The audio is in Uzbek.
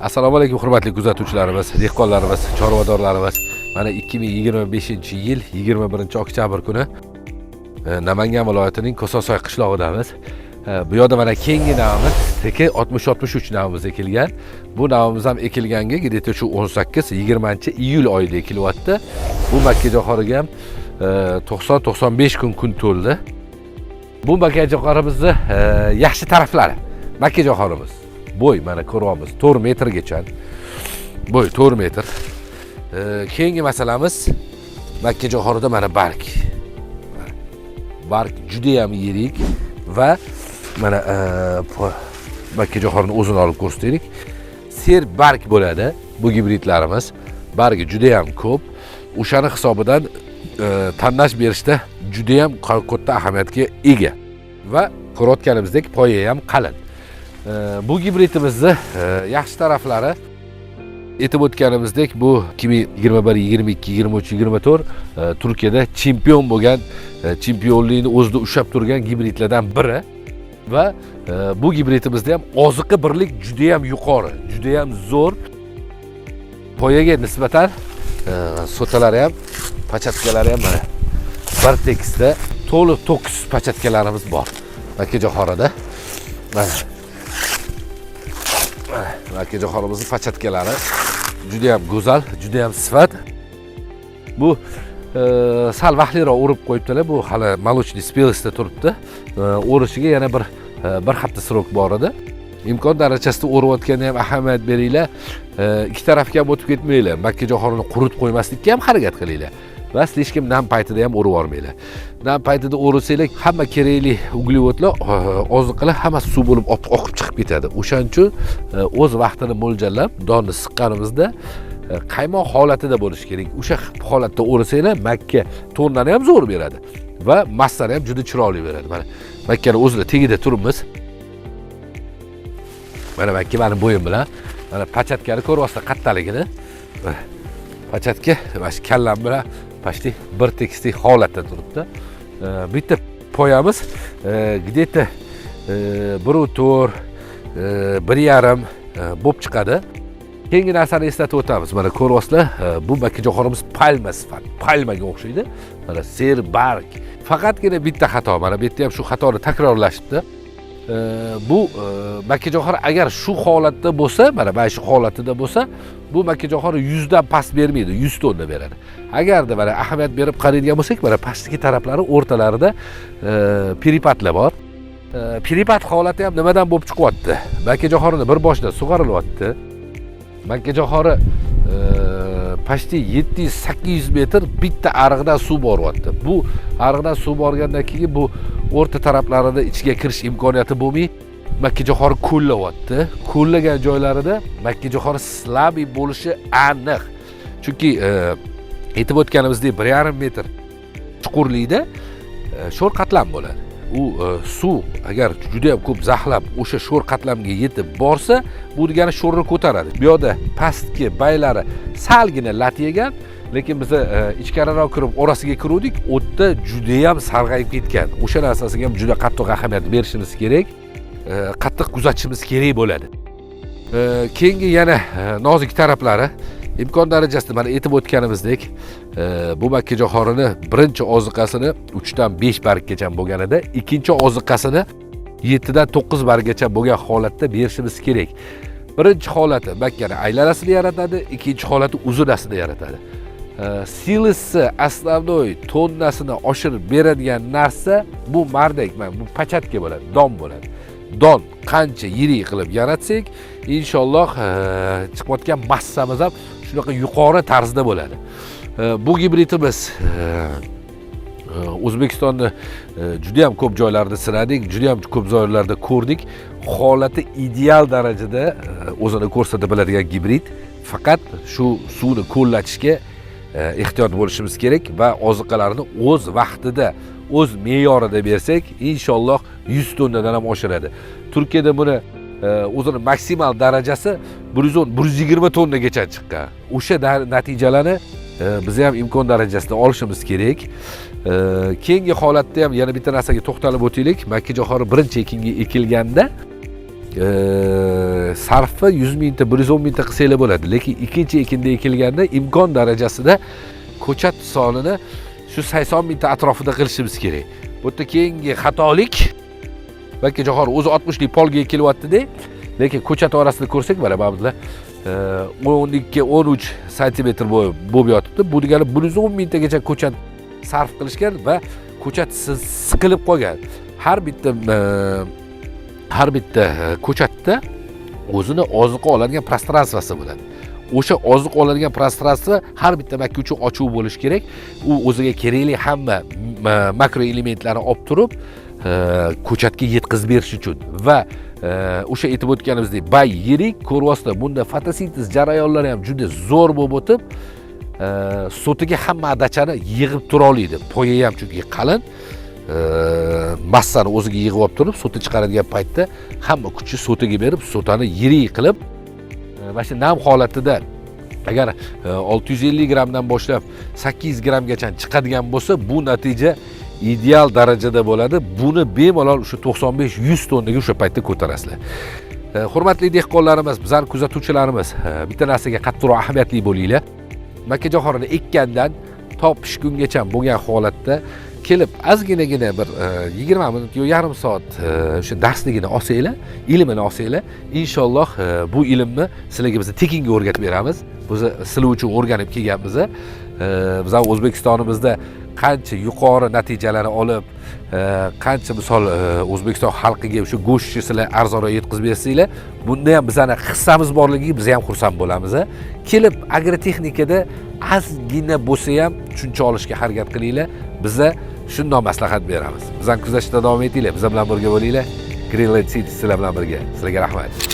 Assalomu alaykum hurmatli kuzatuvchilarimiz, dehqonlarimiz, chorvadorlarimiz. Mana 2025-yil 21-oktyabr kuni Namangan viloyatining Ko'sosoy qishlog'idamiz. Bu yerda mana keyingi navimiz TK6063 navimiz ekilgan. Bu navimiz ham ekilganga где-то shu 18-20-iyul oyida ekilyapti. Bu makkajo'xoriga ham 90-95 kun to'ldi. Bu makkajo'xorimizni yaxshi taraflari. Makkajo'xorimiz bo'y mana ko'ryapmiz 4 metrgacha. Bo'y 4 metr. Keyingi masalamiz makkajo'xorida mana barg. Barg juda ham yirik va mana makkajo'xorini o'zini olib ko'rsataylik. Ser barg bo'ladi bu gibridlarimiz. Bargi juda ham ko'p. O'shani hisobidan tanlash berishda juda ham katta ahamiyatga ega va ko'rayotganimizdek poya ham qalin. Bu gibridimizni yaxshi taraflari aytib o'tganimizdek bu 2021, 22, 23, 24 Turkiyada chempion bo'lgan, chempionlikni o'zida ushlab turgan gibridlardan biri va bu gibridimizda ham oziqa birlik juda ham yuqori, juda ham zo'r. Poyaga nisbatan sotalari ham, pachatkalari ham mana bir tekisda to'liq to'kis pachatkalarimiz bor. Makkajo'xorida mana makkajo'xorimizning pachatkalari juda ham go'zal, juda ham sifat. Bu sal vaqtliroq o'rib qo'yibdilar. Bu hali молочный spelistda turibdi. O'rishiga yana bir hafta srok bor edi. Imkon darajasida o'rayotganda ham ahamiyat beringlar. Ikki tarafga ham o'tib ketmanglar. Makkajo'xorini quritib qo'ymaslikka ham harakat qilinglar. Va slishkim nam paytida ham o'rib olmanglar. Nam paytida o'risanglar hamma kerakli uglevodlar, oziqalar hammasi suv bo'lib oqib chiqib ketadi. O'shaning uchun o'z vaqtini mo'ljallab donni siqqanimizda qaymoq holatida bo'lishi kerak. O'sha holatda o'risanglar makka tonnani ham zo'r beradi va massani ham juda chiroyli beradi. Mana makkani o'zida tagida turibmiz. Mana makka meni bo'yim bilan mana pachatkani ko'ryapsizlar qattaligini. Pachatka mana shu kallam bilan почти bir tekislik holatda turibdi. Bitta poyamiz где-то 1.4 1.5 bo'lib chiqadi. Keyingi narsani eslatib o'tamiz. Mana ko'ryapsizlar, bu makkajo'xorimiz palma sifat, palmaga o'xshaydi. Mana ser barg. Faqatgina bitta xato, mana bu yerda ham shu xatoni takrorlashibdi. Bu makkajo'xor agar shu holatda bo'lsa, mana shu holatida bo'lsa, bu makkajo'xor 100 dan past bermaydi, 100 tonna beradi. Agarda mana ahamiyat berib qaraydigan bo'lsak, mana pastki taraflari o'rtalarida peripatlar bor. Peripat holati ham nimadan bo'lib chiqyapti? Makkajo'xorini bir boshdan sug'orilyapti. Makkajo'xori почти 700-800 metr bitta ariqdan suv boryapti. Bu ariqdan suv borgandan keyin bu o'rta taraflarida ichiga kirish imkoniyati bo'lmay, makkajo'xori ko'llayapti. Ko'llagan joylarida makkajo'xori slabiy bo'lishi aniq. Chunki aytib o'tganimizdek 1.5 metr chuqurlikda sho'r qatlam bo'ladi. U suv agar juda ham ko'p zaxlab o'sha sho'r qatlamga yetib borsa, bu degani sho'rni ko'taradi. Bu yerda pastki baylari salgina lat yegan, lekin biz ichkariroq kirib orasiga kiruvdik, o'tda juda ham sarg'ayib ketgan. O'sha narsasiga ham juda qattiq ahamiyat berishimiz kerak, qattiq kuzatishimiz kerak bo'ladi. Keyingi yana nozik taraflari imkon darajasida mana aytib o'tganimizdek, bu makkajo'xorini birinchi oziqasini 3 dan 5 barggacha bo'lganida, ikkinchi oziqasini 7 dan 9 barggacha bo'lgan holatda berishimiz kerak. Birinchi holati makkani aylanasini yaratadi, ikkinchi holati uzunasini yaratadi. Silisi основной tonnasini oshirib beradigan narsa bu mardek, mana bu pachatka bo'ladi, don bo'ladi. Don qancha yirik qilib yaratsak, inshaalloh chiqayotgan massamiz ham shunaqa yuqori tarzda bo'ladi. Bu gibridimiz O'zbekistonni juda ham ko'p joylarda sinadik, juda ham ko'p joylarda ko'rdik. Holati ideal darajada o'zini ko'rsata biladigan gibrid. Faqat shu suvni qo'llatishga ehtiyot bo'lishimiz kerak va oziqalarni o'z vaqtida, o'z me'yorida bersak, inshaalloh 100 tonnadan ham oshiradi. Turkiyada buni o'zini maksimal darajasi 110-120 tonnagacha chiqqan. O'sha natijalarni biz ham imkon darajasida olishimiz kerak. Keyingi holatda ham yana bitta narsaga to'xtalib o'taylik. Makkajo'xori birinchi ekilganda sarfni 100 mingta, 110 mingta qilsanglar bo'ladi. Lekin ikkinchi ekinda ekilganda imkon darajasida ko'chat sonini shu 80 mingta atrofida qilishimiz kerak. Bu yerda keyingi xatolik balki jahor o'zi 60 lik polga ekilyapti-da, lekin ko'chat orasida ko'rsak, mana bizlar 12-13 santimetr bo'lib yotibdi. Bu degani 110 mingtagacha ko'chat sarf qilishgan va ko'chat siqilib qolgan. Har bitta ko'chatda o'zini oziq oladigan prostransiyasi bo'ladi. O'sha oziq oladigan prostransiya har bitta makka uchun ochiq bo'lishi kerak. U o'ziga kerakli hamma makro elementlarni olib turib, ko'chatga yetkazib berish uchun va o'sha aytib o'tganimizdek, bay yirik, ko'ryapsizlar, bunda fotosintez jarayonlari ham juda zo'r bo'lib o'tib, so'tiga hamma adachani yig'ib tura oladi. Poya ham chunki qalin, massani o'ziga yig'ib olib turib, so'ti chiqaradigan paytda hamma kuchi so'tiga berib, so'tani yirik qilib, mana shu nam holatida agar 650 grammdan boshlab 800 grammgacha chiqadigan bo'lsa, bu natija ideal darajada bo'ladi. Buni bemalol o'sha 95-100 tonnaga o'sha paytda ko'tarasizlar. Hurmatli dehqonlarimiz, bizlar kuzatuvchilarimiz, bitta narsaga qattiqroq ahamiyatli bo'linglar. Makkajo'xorini ekkandan to pishgungacha bo'lgan holatda kelib ozginagina bir 20 minut yo yarim soat o'sha darsligini olsanglar, ilmini olsanglar, inshaalloh bu ilmni sizlarga biz tekinga o'rgatib beramiz. Biz sizlar uchun o'rganib kelganmiz. Biz O'zbekistonimizda qancha yuqori natijalarni olib, qancha misol O'zbekiston xalqiga o'sha go'shtni sizlar arzonroq yetkazib bersanglar, bunda ham bizning hissamiz borligiga biz ham xursand bo'lamiz. Kelib agrotexnikada ozgina bo'lsa ham tushuncha olishga harakat qilinglar. Biz shunday maslahat beramiz. Bizani kuzatishda davom etinglar, biz bilan birga bo'linglar. Greenland City sizlar bilan birga. Sizlarga rahmat.